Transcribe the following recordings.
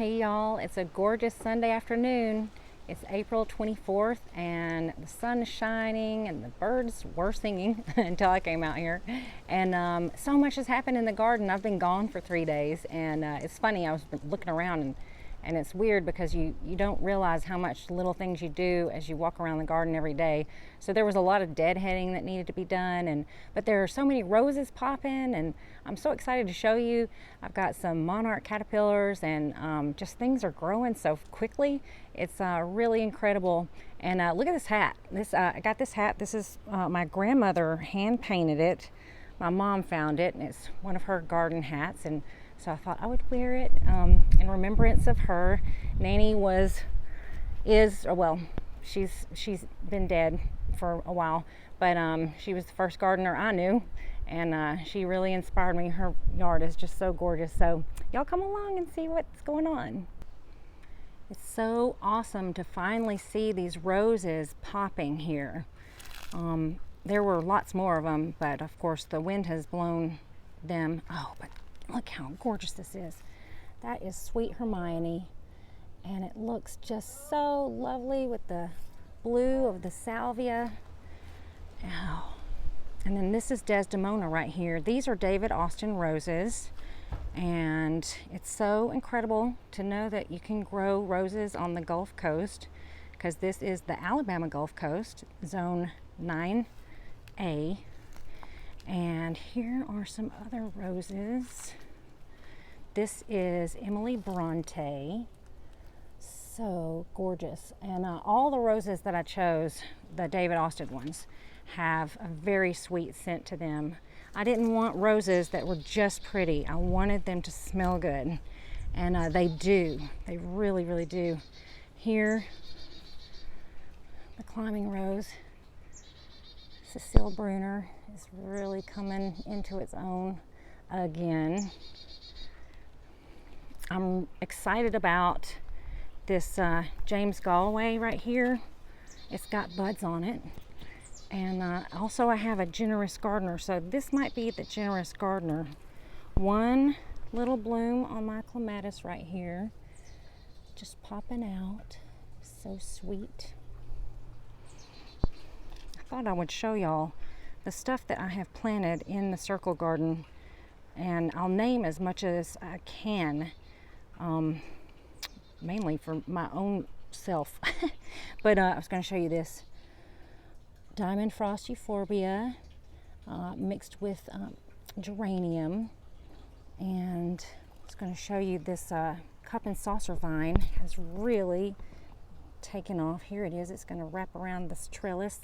Hey y'all, it's a gorgeous Sunday afternoon. It's April 24th and the sun is shining and the birds were singing until I came out here. And so much has happened in the garden. I've been gone for 3 days, and it's funny, I was looking around and it's weird because you don't realize how much little things you do as you walk around the garden every day. So there was a lot of deadheading that needed to be done, but there are so many roses popping, and I'm so excited to show you. I've got some monarch caterpillars, and just things are growing so quickly. It's really incredible. And look at this hat. I got this hat. This is my grandmother hand painted it. My mom found it, and it's one of her garden hats, and so I thought I would wear it in remembrance of her. Nanny she's been dead for a while, but she was the first gardener I knew, and she really inspired me. Her yard is just so gorgeous. So y'all come along and see what's going on. It's so awesome to finally see these roses popping here. There were lots more of them, but of course the wind has blown them. Oh, but look how gorgeous this is. That is Sweet Hermione, and it looks just so lovely with the blue of the salvia. Oh. And then this is Desdemona right here. These are David Austin roses, and it's so incredible to know that you can grow roses on the Gulf Coast, because this is the Alabama Gulf Coast, zone 9A. And here are some other roses. This is Emily Bronte. So gorgeous. And all the roses that I chose, the David Austin ones, have a very sweet scent to them. I didn't want roses that were just pretty. I wanted them to smell good. And they do. They really, really do. Here, the climbing rose, Cecile Brunner, is really coming into its own again. I'm excited about this James Galway right here. It's got buds on it. And also I have a Generous Gardener. So this might be the Generous Gardener. One little bloom on my clematis right here, just popping out. So sweet. I thought I would show y'all the stuff that I have planted in the circle garden, and I'll name as much as I can, mainly for my own self. But I was going to show you this Diamond Frost Euphorbia mixed with geranium, and I was going to show you this cup and saucer vine has really taken off. Here it is. It's going to wrap around this trellis.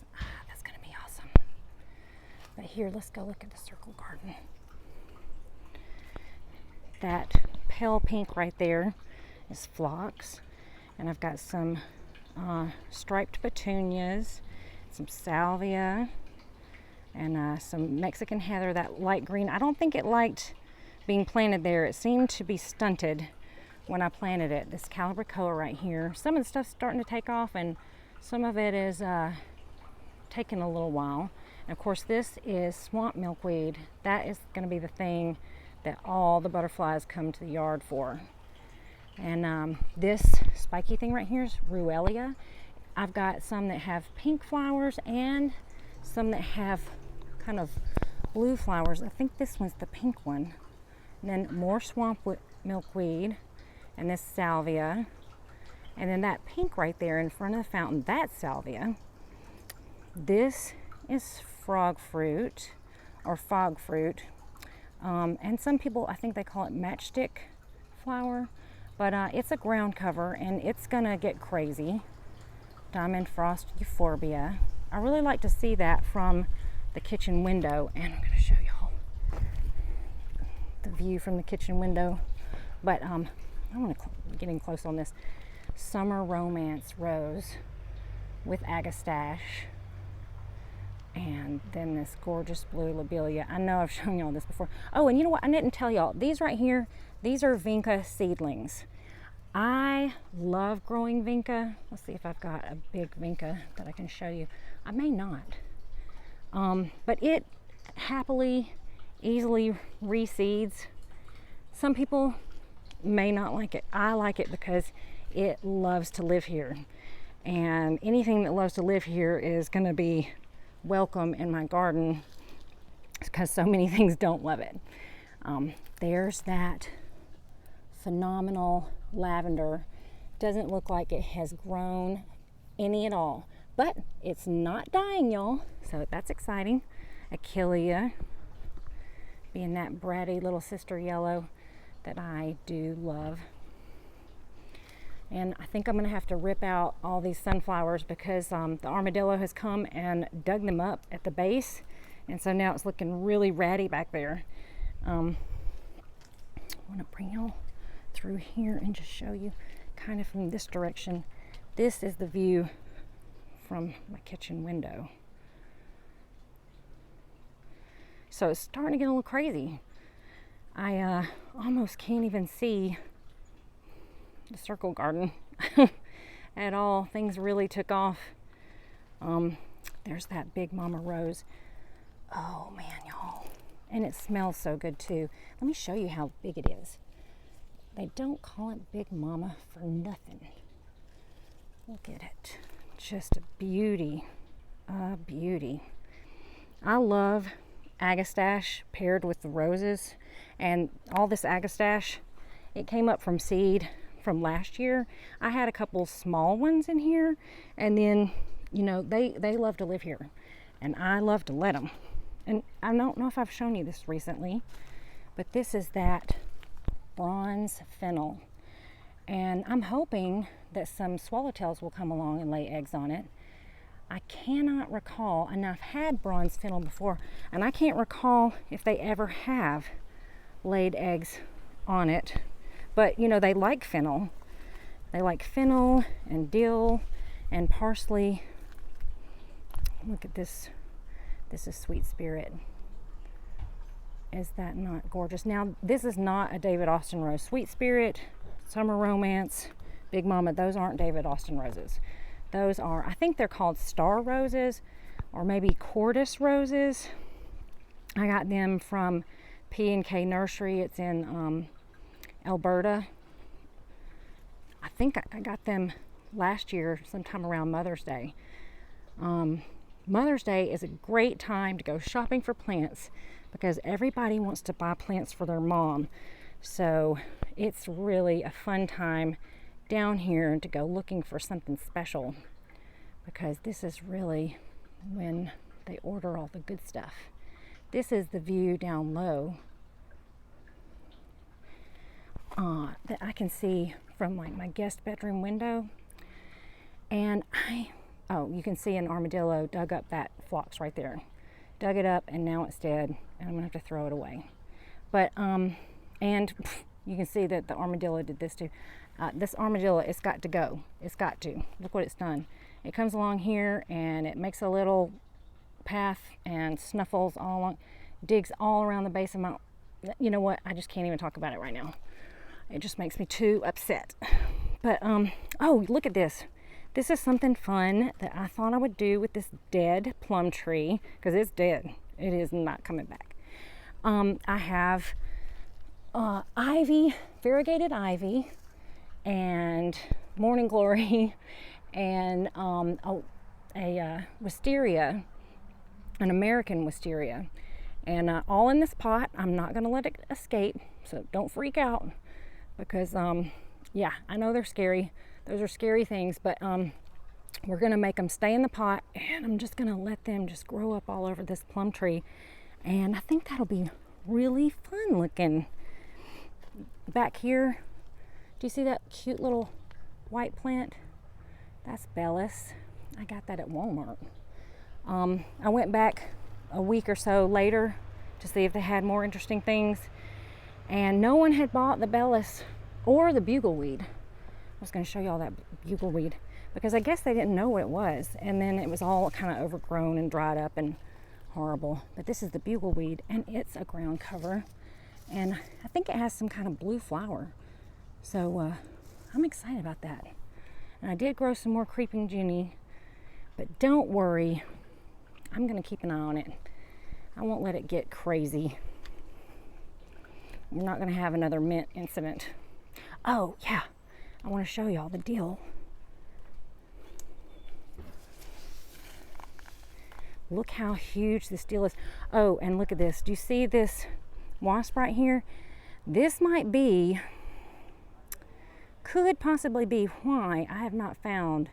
That's going to be awesome. But here, let's go look at the circle garden. That pale pink right there is phlox, and I've got some striped petunias, some salvia, and some Mexican heather, that light green. I don't think it liked being planted there. It seemed to be stunted when I planted it. This Calibrachoa right here. Some of the stuff's starting to take off, and some of it is taking a little while. And of course, this is swamp milkweed. That is going to be the thing that all the butterflies come to the yard for. And this spiky thing right here is Ruellia. I've got some that have pink flowers and some that have kind of blue flowers. I think this one's the pink one. And then more swamp milkweed, and this salvia. And then that pink right there in front of the fountain, that's salvia. This is frog fruit or fog fruit. And some people, I think they call it matchstick flower, but it's a ground cover and it's gonna get crazy. Diamond Frost Euphorbia. I really like to see that from the kitchen window, and I'm gonna show y'all the view from the kitchen window. But I want to get in close on this Summer Romance rose with Agastache, and then this gorgeous blue lobelia. I know I've shown y'all this before. Oh, and you know what? I didn't tell y'all. These right here, these are Vinca Seedlings. I love growing Vinca. Let's see if I've got a big Vinca that I can show you. I may not. But it happily, easily reseeds. Some people may not like it. I like it because it loves to live here. And anything that loves to live here is going to be welcome in my garden because so many things don't love it. There's that phenomenal lavender. Doesn't look like it has grown any at all, but it's not dying, y'all, so that's exciting. Achillea, being that bratty little sister yellow that I do love. And I think I'm gonna have to rip out all these sunflowers because the armadillo has come and dug them up at the base, and so now it's looking really ratty back there. I want to bring y'all through here and just show you kind of from this direction. This is the view from my kitchen window. So it's starting to get a little crazy. I almost can't even see the circle garden at all. Things really took off. There's that big mama rose. Oh man, y'all. And it smells so good too. Let me show you how big it is. They don't call it Big Mama for nothing. Look at it. Just a beauty. A beauty. I love Agastache paired with the roses. And all this Agastache, it came up from seed from last year. I had a couple small ones in here. And then, you know, they love to live here. And I love to let them. And I don't know if I've shown you this recently, but this is that bronze fennel, and I'm hoping that some swallowtails will come along and lay eggs on it. I cannot recall, and I've had bronze fennel before, and I can't recall if they ever have laid eggs on it, but you know, they like fennel. They like fennel and dill and parsley. Look at this. This is Sweet Spirit. Is that not gorgeous? Now, this is not a David Austin rose. Sweet Spirit, Summer Romance, Big Mama, those aren't David Austin roses. Those are, I think they're called star roses or maybe Cordis roses. I got them from P&K Nursery. It's in Alberta. I think I got them last year sometime around Mother's Day. Mother's Day is a great time to go shopping for plants because everybody wants to buy plants for their mom. So it's really a fun time down here to go looking for something special because this is really when they order all the good stuff. This is the view down low that I can see from like my guest bedroom window. And you can see an armadillo dug up that phlox right there. Dug it up and now it's dead and I'm gonna have to throw it away. But and you can see that the armadillo did this too. This armadillo, it's got to go. It's got to. Look what it's done. It comes along here and it makes a little path and snuffles all along, digs all around the base of my, you know what, I just can't even talk about it right now. It just makes me too upset. But oh, look at this. This is something fun that I thought I would do with this dead plum tree because it's dead. It is not coming back. I have ivy, variegated ivy, and morning glory, and a wisteria, an American wisteria, and all in this pot. I'm not going to let it escape, so don't freak out because yeah, I know they're scary. Those are scary things, but we're gonna make them stay in the pot, and I'm just gonna let them just grow up all over this plum tree, and I think that'll be really fun looking. Back here, do you see that cute little white plant? That's Bellis. I got that at Walmart. I went back a week or so later to see if they had more interesting things, and no one had bought the Bellis or the Bugleweed. I was going to show y'all that Bugleweed because I guess they didn't know what it was, and then it was all kind of overgrown and dried up and horrible. But this is the Bugleweed, and it's a ground cover, and I think it has some kind of blue flower. So I'm excited about that. And I did grow some more creeping Jenny, but don't worry, I'm going to keep an eye on it. I won't let it get crazy. We're not going to have another mint incident. Oh yeah, I want to show y'all the deal. Look how huge this deal is. Oh, and look at this. Do you see this wasp right here? This might be, could possibly be why I have not found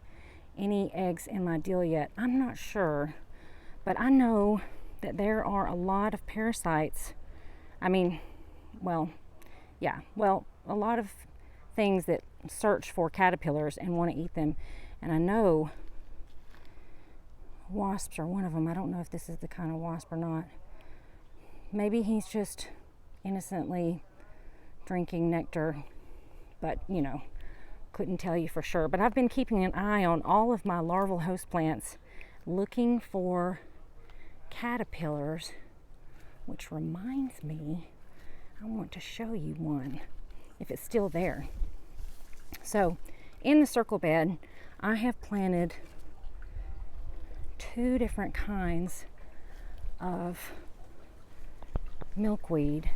any eggs in my deal yet. I'm not sure, but I know that there are a lot of parasites. I mean, well, yeah, well, a lot of things that search for caterpillars and want to eat them. And I know wasps are one of them. I don't know if this is the kind of wasp or not. Maybe he's just innocently drinking nectar, but you know, couldn't tell you for sure. But I've been keeping an eye on all of my larval host plants, looking for caterpillars, which reminds me, I want to show you one, if it's still there. So in the circle bed, I have planted 2 different kinds of milkweed.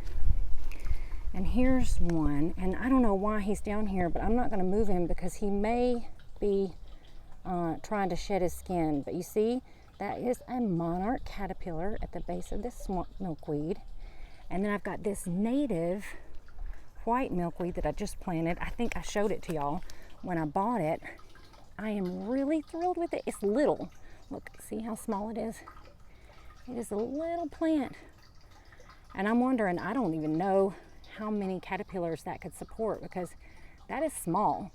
And here's one, and I don't know why he's down here, but I'm not going to move him because he may be trying to shed his skin. But you see, that is a monarch caterpillar at the base of this milkweed. And then I've got this native white milkweed that I just planted. I think I showed it to y'all when I bought it. I am really thrilled with it. It's little. Look, see how small it is? It is a little plant. And I'm wondering, I don't even know how many caterpillars that could support because that is small.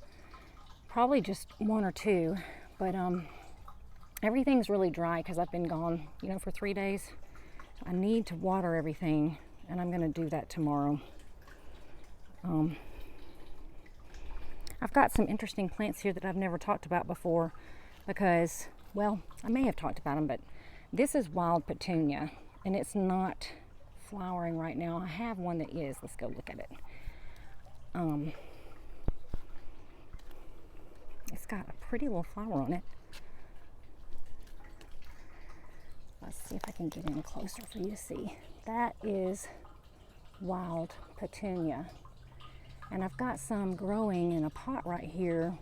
Probably just 1 or 2, but everything's really dry because I've been gone, you know, for 3 days. I need to water everything, and I'm going to do that tomorrow. I've got some interesting plants here that I've never talked about before because, well, I may have talked about them, but this is wild petunia, and it's not flowering right now. I have one that is. Let's go look at it. It's got a pretty little flower on it. Let's see if I can get in closer for you to see. That is wild petunia. And I've got some growing in a pot right here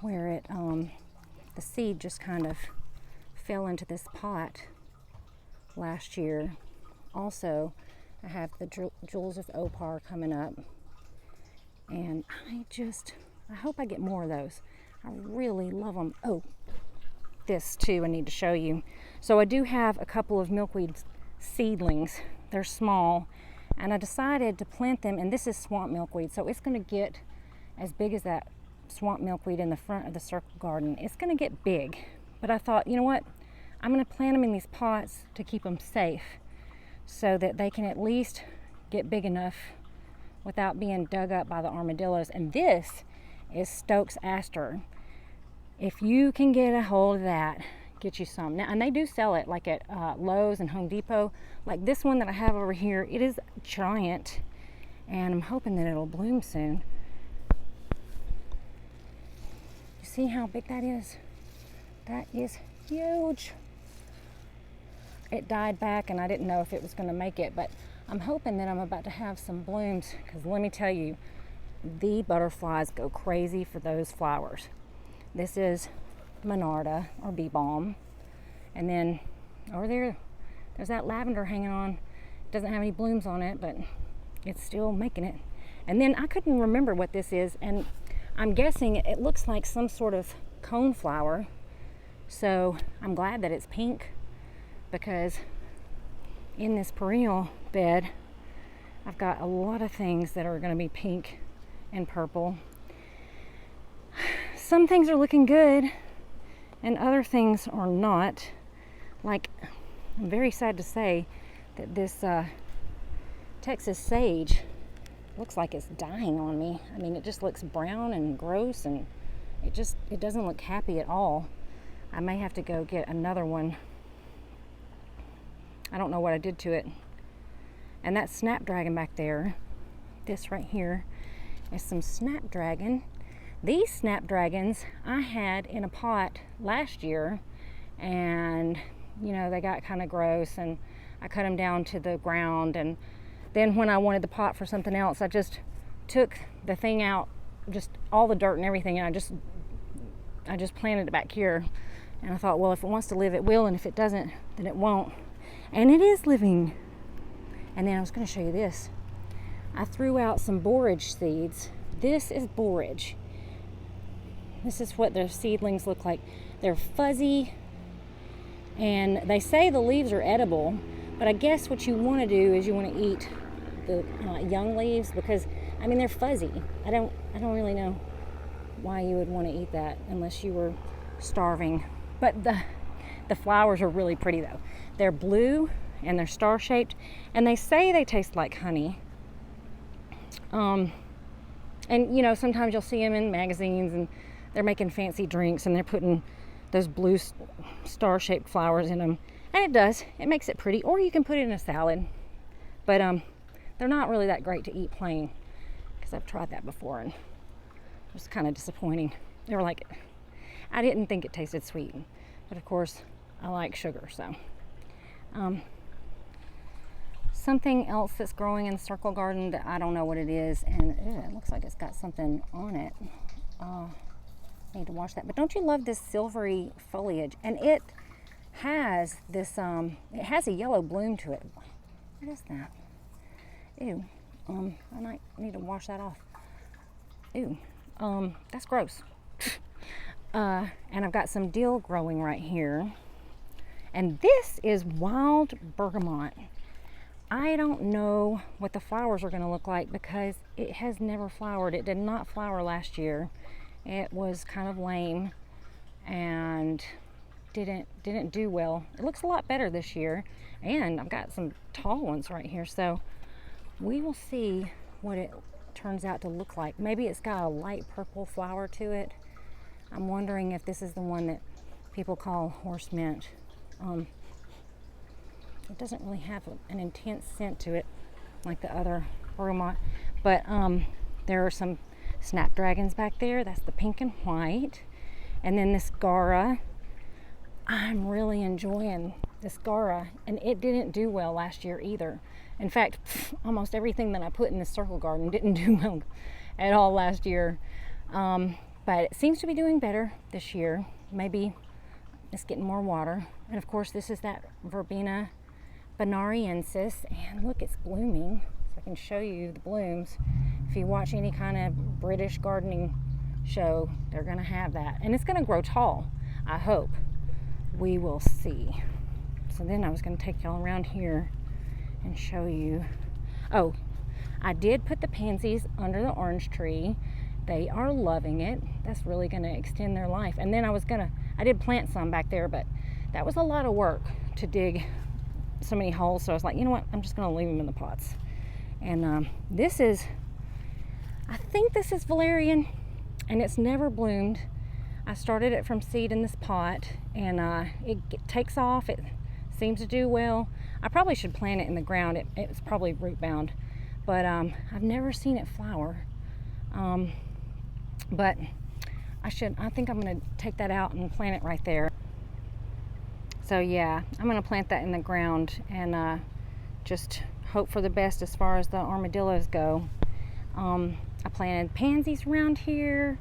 where it, the seed just kind of fell into this pot last year. Also, I have the Jewels of Opar coming up. And I hope I get more of those. I really love them. Oh, this too I need to show you. So I do have a couple of milkweed seedlings. They're small, and I decided to plant them, and this is swamp milkweed, so it's going to get as big as that swamp milkweed in the front of the circle garden. It's going to get big, but I thought, you know what, I'm going to plant them in these pots to keep them safe so that they can at least get big enough without being dug up by the armadillos. And this is Stokes Aster. If you can get a hold of that, get you some. Now, and they do sell it like at Lowe's and Home Depot. Like this one that I have over here, it is giant, and I'm hoping that it'll bloom soon. You see how big that is? That is huge. It died back, and I didn't know if it was going to make it, but I'm hoping that I'm about to have some blooms, because let me tell you, the butterflies go crazy for those flowers. This is Monarda, or Bee Balm. And then over there's that lavender hanging on. It doesn't have any blooms on it, but it's still making it. And then I couldn't remember what this is, and I'm guessing it looks like some sort of cone flower. So I'm glad that it's pink, because in this perennial bed, I've got a lot of things that are going to be pink and purple. Some things are looking good, and other things are not. Like, I'm very sad to say that this Texas sage looks like it's dying on me. I mean, it just looks brown and gross, and it doesn't look happy at all. I may have to go get another one. I don't know what I did to it. And that snapdragon back there, this right here, is some snapdragon. These snapdragons I had in a pot last year, and you know, they got kind of gross, and I cut them down to the ground, and then when I wanted the pot for something else, I just took the thing out, just all the dirt and everything, and I just planted it back here. And I thought, well, if it wants to live, it will, and if it doesn't, then it won't. And it is living. And then I was going to show you this. I threw out some borage seeds. This is borage. This is what their seedlings look like. They're fuzzy, and they say the leaves are edible, but I guess what you want to do is you want to eat the young leaves, because I mean, they're fuzzy. I don't really know why you would want to eat that unless you were starving. But the flowers are really pretty though. They're blue and they're star shaped, and they say they taste like honey. And you know, sometimes you'll see them in magazines and they're making fancy drinks and they're putting those blue star shaped flowers in them, and it makes it pretty. Or you can put it in a salad, but they're not really that great to eat plain, because I've tried that before and it was kind of disappointing. They were like, I didn't think it tasted sweet, but of course I like sugar. So something else that's growing in the circle garden that I don't know what it is, and it looks like it's got something on it. Need to wash that. But don't you love this silvery foliage? And it has this it has a yellow bloom to it. What is that? Ew. I might need to wash that off. Ew. That's gross. And I've got some dill growing right here. And this is wild bergamot. I don't know what the flowers are going to look like, because it has never flowered. It did not flower last year. It was kind of lame and didn't do well. It looks a lot better this year, and I've got some tall ones right here, so we will see what it turns out to look like. Maybe it's got a light purple flower to it. I'm wondering if this is the one that people call horse mint. It doesn't really have an intense scent to it like the other bergamot, but there are some snapdragons back there. That's the pink and white. And then this Gara. I'm really enjoying this Gara, and it didn't do well last year either. In fact, almost everything that I put in this circle garden didn't do well at all last year. But it seems to be doing better this year. Maybe it's getting more water. And of course, this is that Verbena Bonariensis, and look, it's blooming. So I can show you the blooms. If you watch any kind of British gardening show, they're going to have that, and it's going to grow tall, I hope. We will see. So then I was going to take y'all around here and show you. Oh, I did put the pansies under the orange tree. They are loving it. That's really going to extend their life. And then I did plant some back there, but that was a lot of work to dig so many holes. So I was like, you know what, I'm just going to leave them in the pots. And this is, I think this is Valerian, and it's never bloomed. I started it from seed in this pot, and it takes off. It seems to do well. I probably should plant it in the ground. It's probably root bound, but I've never seen it flower. But I think I'm going to take that out and plant it right there. So yeah, I'm going to plant that in the ground and just hope for the best as far as the armadillos go. I planted pansies around here,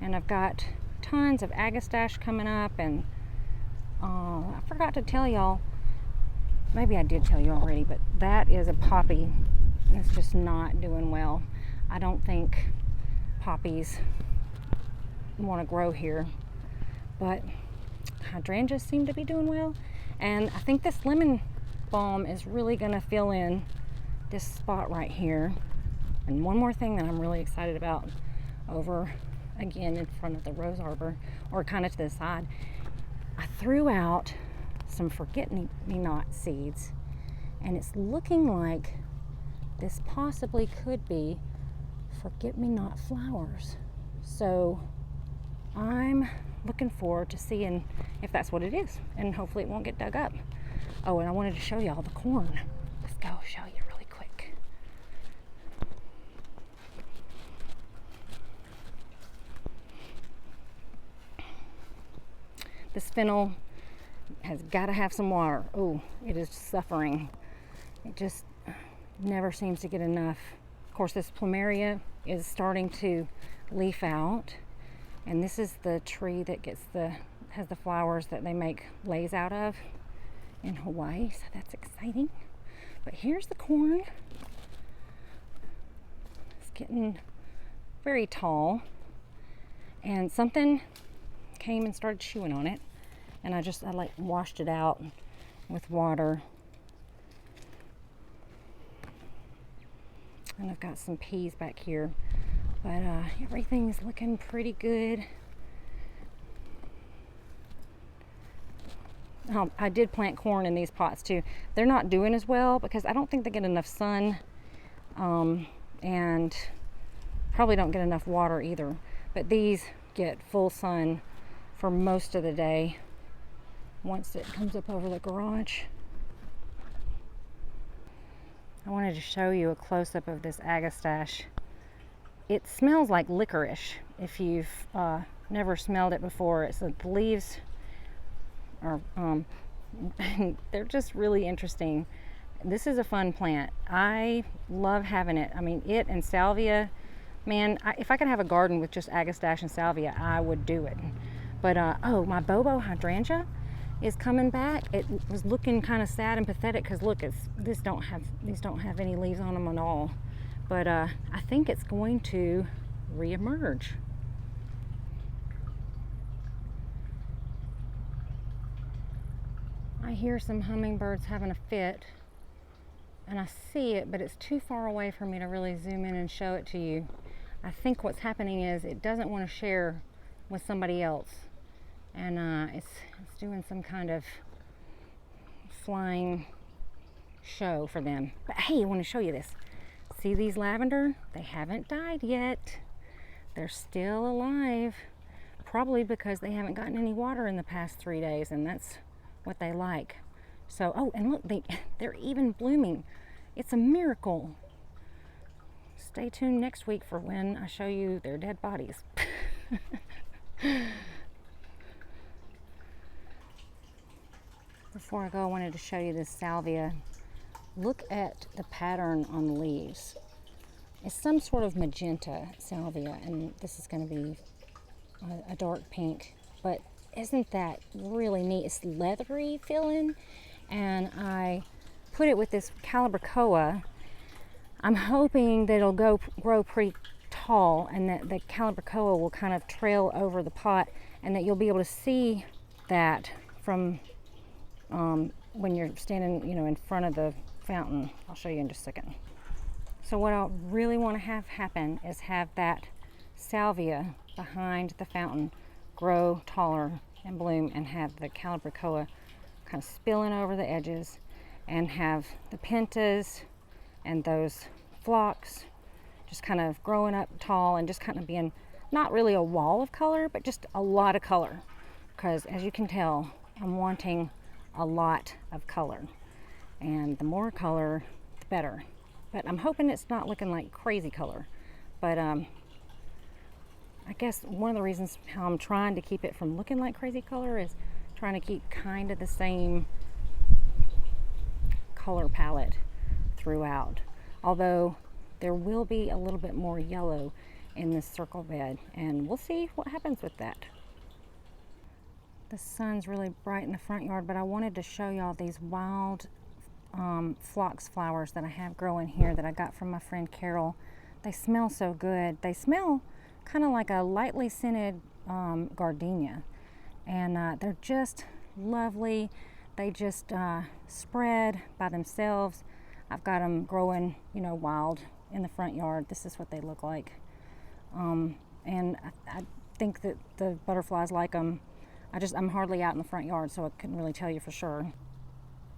and I've got tons of Agastache coming up, and I forgot to tell y'all, maybe I did tell you already, but that is a poppy, and it's just not doing well. I don't think poppies want to grow here, but hydrangeas seem to be doing well, and I think this lemon balm is really going to fill in this spot right here. And one more thing that I'm really excited about, over again in front of the rose arbor, or kind of to the side, I threw out some forget-me-not seeds, and it's looking like this possibly could be forget-me-not flowers. So I'm looking forward to seeing if that's what it is, and hopefully it won't get dug up. Oh, and I wanted to show y'all the corn. Let's go show you really quick. This fennel has got to have some water. Oh, it is suffering. It just never seems to get enough. Of course, this Plumeria is starting to leaf out. And this is the tree that has the flowers that they make leis out of in Hawaii, so that's exciting. But here's the corn. It's getting very tall, and something came and started chewing on it, and I like washed it out with water. And I've got some peas back here, but everything's looking pretty good. I did plant corn in these pots too. They're not doing as well because I don't think they get enough sun, and probably don't get enough water either. But these get full sun for most of the day once it comes up over the garage. I wanted to show you a close-up of this Agastache. It smells like licorice if you've never smelled it before. It's the leaves are they're just really interesting. This is a fun plant. I love having it. I mean, it and salvia, man, if I could have a garden with just Agastache and salvia, I would do it. But oh, my Bobo Hydrangea is coming back. It was looking kind of sad and pathetic because look, these don't have any leaves on them at all. But I think it's going to reemerge. I hear some hummingbirds having a fit, and I see it, but it's too far away for me to really zoom in and show it to you. I think what's happening is it doesn't want to share with somebody else, and it's doing some kind of flying show for them. But hey, I want to show you this. See these lavender? They haven't died yet. They're still alive, probably because they haven't gotten any water in the past 3 days, and that's what they like. So, oh, and look, they're even blooming. It's a miracle. Stay tuned next week for when I show you their dead bodies. Before I go, I wanted to show you this salvia. Look at the pattern on the leaves. It's some sort of magenta salvia, and this is going to be a dark pink, but isn't that really neat? It's leathery feeling, and I put it with this Calibrachoa. I'm hoping that it'll grow pretty tall, and that the Calibrachoa will kind of trail over the pot, and that you'll be able to see that from when you're standing, in front of the fountain. I'll show you in just a second. So what I really want to have happen is have that salvia behind the fountain grow taller and bloom, and have the Calibrachoa kind of spilling over the edges, and have the pentas and those phlox just kind of growing up tall and just kind of being not really a wall of color, but just a lot of color, because as you can tell, I'm wanting a lot of color, and the more color the better. But I'm hoping it's not looking like crazy color. But I guess one of the reasons how I'm trying to keep it from looking like crazy color is trying to keep kind of the same color palette throughout. Although there will be a little bit more yellow in this circle bed, and we'll see what happens with that. The sun's really bright in the front yard, but I wanted to show y'all these wild phlox flowers that I have growing here that I got from my friend Carol. They smell so good. They smell kind of like a lightly scented gardenia, and they're just lovely. They just spread by themselves. I've got them growing, wild in the front yard. This is what they look like, and I think that the butterflies like them. I'm hardly out in the front yard, so I couldn't really tell you for sure.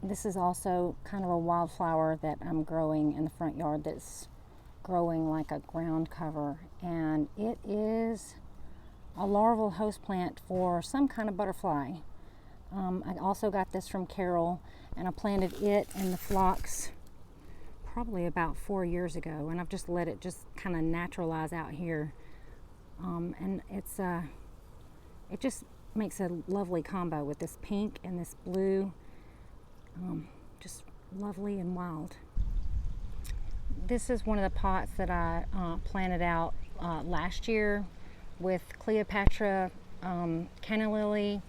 This is also kind of a wildflower that I'm growing in the front yard that's growing like a ground cover, and it is a larval host plant for some kind of butterfly. I also got this from Carol, and I planted it in the phlox probably about 4 years ago, and I've just let it just kind of naturalize out here, and it just makes a lovely combo with this pink and this blue. Just lovely and wild. this is one of the pots that I planted out last year with Cleopatra, canna lily,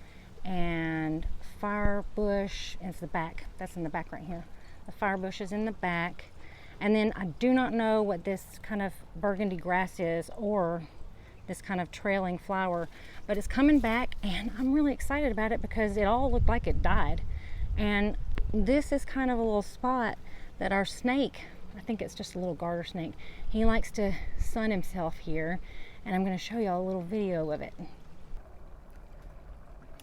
and firebush. It's the back. That's in the back right here. The firebush is in the back. And then I do not know what this kind of burgundy grass is, or this kind of trailing flower, but it's coming back, and I'm really excited about it because it all looked like it died. And this is kind of a little spot that our snake, I think it's just a little garter snake, he likes to sun himself here, and I'm going to show y'all a little video of it.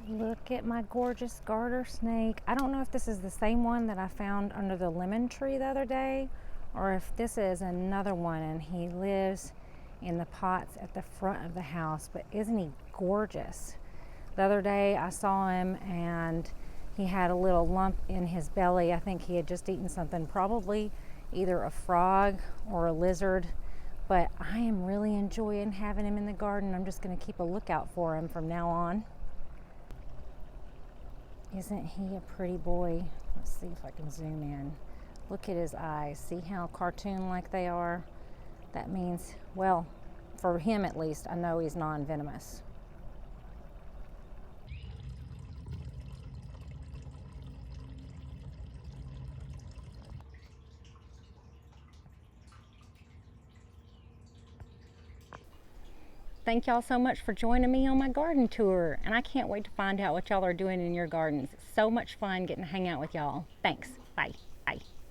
Look at my gorgeous garter snake. I don't know if this is the same one that I found under the lemon tree the other day, or if this is another one, and he lives in the pots at the front of the house. But isn't he gorgeous? The other day I saw him and he had a little lump in his belly. I think he had just eaten something, probably either a frog or a lizard. But I am really enjoying having him in the garden. I'm just going to keep a lookout for him from now on. Isn't he a pretty boy? Let's see if I can zoom in. Look at his eyes. See how cartoon-like they are? That means, well, for him at least, I know he's non-venomous. Thank y'all so much for joining me on my garden tour, and I can't wait to find out what y'all are doing in your gardens. It's so much fun getting to hang out with y'all. Thanks. Bye.